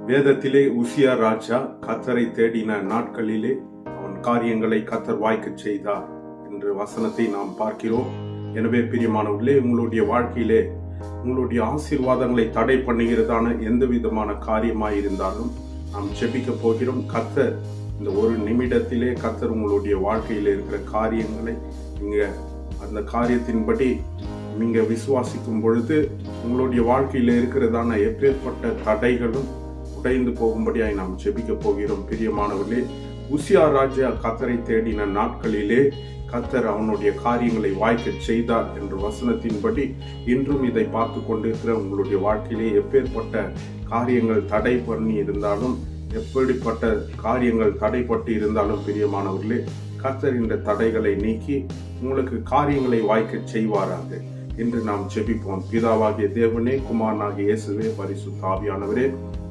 வேதத்திலே உசியா ராஜா கர்த்தரை தேடின நாட்களிலே அவன் காரியங்களை கர்த்தர் வாய்க்கச் செய்தார் என்ற வசனத்தை நாம் பார்க்கிறோம். எனவே பிரியமானவர்களே, உங்களுடைய வாழ்க்கையிலே உங்களுடைய ஆசீர்வாதங்களை தடை பண்ணுகிறதான எந்த விதமான காரியமாயிருந்தாலும் நாம் ஜெபிக்க போகிறோம். கர்த்தர் இந்த ஒரு நிமிடத்திலே கர்த்தர் உங்களுடைய வாழ்க்கையில் இருக்கிற காரியங்களை நீங்க அந்த காரியத்தின்படி நீங்க விசுவாசிக்கும் பொழுது உங்களுடைய வாழ்க்கையில இருக்கிறதான எப்பேற்பட்ட தடைகளும் உடைந்து போகும்படியாய் நாம் ஜெபிக்க போகிறோம். பிரியமானவர்களே, உசியா ராஜா கர்த்தரை தேடின நாட்களிலே கர்த்தர் அவனுடைய காரியங்களை வாய்க்கச் செய்தார் என்ற வசனத்தின்படி இன்றும் இதை பார்த்து கொண்டிருக்கிற உங்களுடைய வாழ்க்கையிலே எப்பேற்பட்ட காரியங்கள் தடை பண்ணி இருந்தாலும், எப்படிப்பட்ட காரியங்கள் தடைப்பட்டு இருந்தாலும் பிரியமானவர்களே, கர்த்தர் இந்த தடைகளை நீக்கி உங்களுக்கு காரியங்களை வாய்க்கச் செய்வாராக என்று நாம் ஜெபிப்போம். பிதாவாகிய தேவனே, குமாரனாகிய இயேசுவே, பரிசுத்த ஆவியானவரே,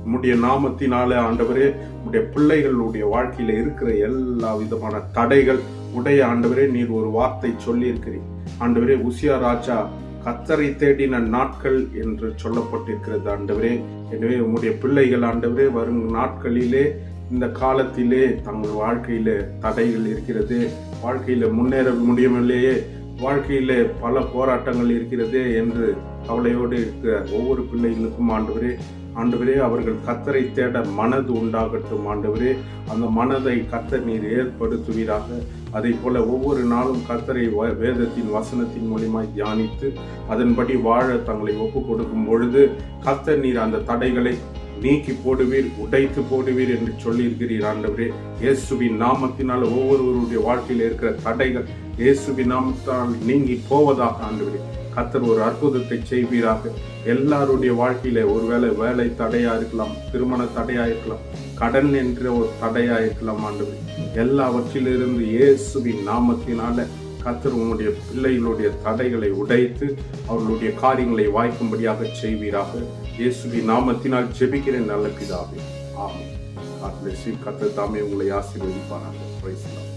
உம்முடைய நாமத்தினாலே ஆண்டவரே, உம்முடைய பிள்ளைகளுடைய வாழ்க்கையில இருக்கிற எல்லா விதமான தடைகள் உடைய ஆண்டவரே, நீர் ஒரு வார்த்தை சொல்லி இருக்கிறீர் ஆண்டவரே. உசியா ராஜா கர்த்தரை தேடின நாட்கள் என்று சொல்லப்பட்டிருக்கிறது ஆண்டவரே. எனவே உம்முடைய பிள்ளைகள் ஆண்டவரே, வரும் நாட்களிலே இந்த காலத்திலே தங்கள் வாழ்க்கையில தடைகள் இருக்கிறது, வாழ்க்கையில முன்னேற முடியவில்லையே, வாழ்க்கையில பல போராட்டங்கள் இருக்கிறது என்று கவலையோடு இருக்கிற ஒவ்வொரு பிள்ளைகளுக்கும் ஆண்டவரே அவர்கள் கர்த்தரை தேட மனது உண்டாகட்டும் ஆண்டவரே. அந்த மனதை கர்த்தர் நீர் ஏற்படுத்துவீராக. அதை போல ஒவ்வொரு நாளும் கர்த்தரை வேதத்தின் வசனத்தின் மூலமாய் தியானித்து அதன்படி வாழ தங்களை ஒப்பு கொடுக்கும் பொழுது கர்த்தர் நீர் அந்த தடைகளை நீக்கி போடுவீர், உடைத்து போடுவீர் என்று சொல்லியிருக்கிறீர் ஆண்டவரே. இயேசுவின் நாமத்தினால் ஒவ்வொருவருடைய வாழ்க்கையில் இருக்கிற தடைகள் இயேசுவின் நாமத்தால் நீங்கி போவதாக ஆண்டவரே கர்த்தர் ஒரு அற்புதத்தை செய்வீராக. எல்லாருடைய வாழ்க்கையில ஒருவேளை வேலை தடையா இருக்கலாம், திருமண தடையா இருக்கலாம், கடன் என்ற ஒரு தடையா இருக்கலாம் ஆண்டவரே. எல்லாவற்றிலிருந்து இயேசுவின் நாமத்தினால கர்த்தர் உங்களுடைய பிள்ளைகளுடைய தடைகளை உடைத்து அவர்களுடைய காரியங்களை வாய்க்கும்படியாக செய்வீராக. இயேசுவின் நாமத்தினால் ஜெபிக்கிறேன் நல்ல பிதாவே, ஆமென். கர்த்தர் தாமே உங்களை ஆசீர்வதிப்பாராக. Praise the Lord.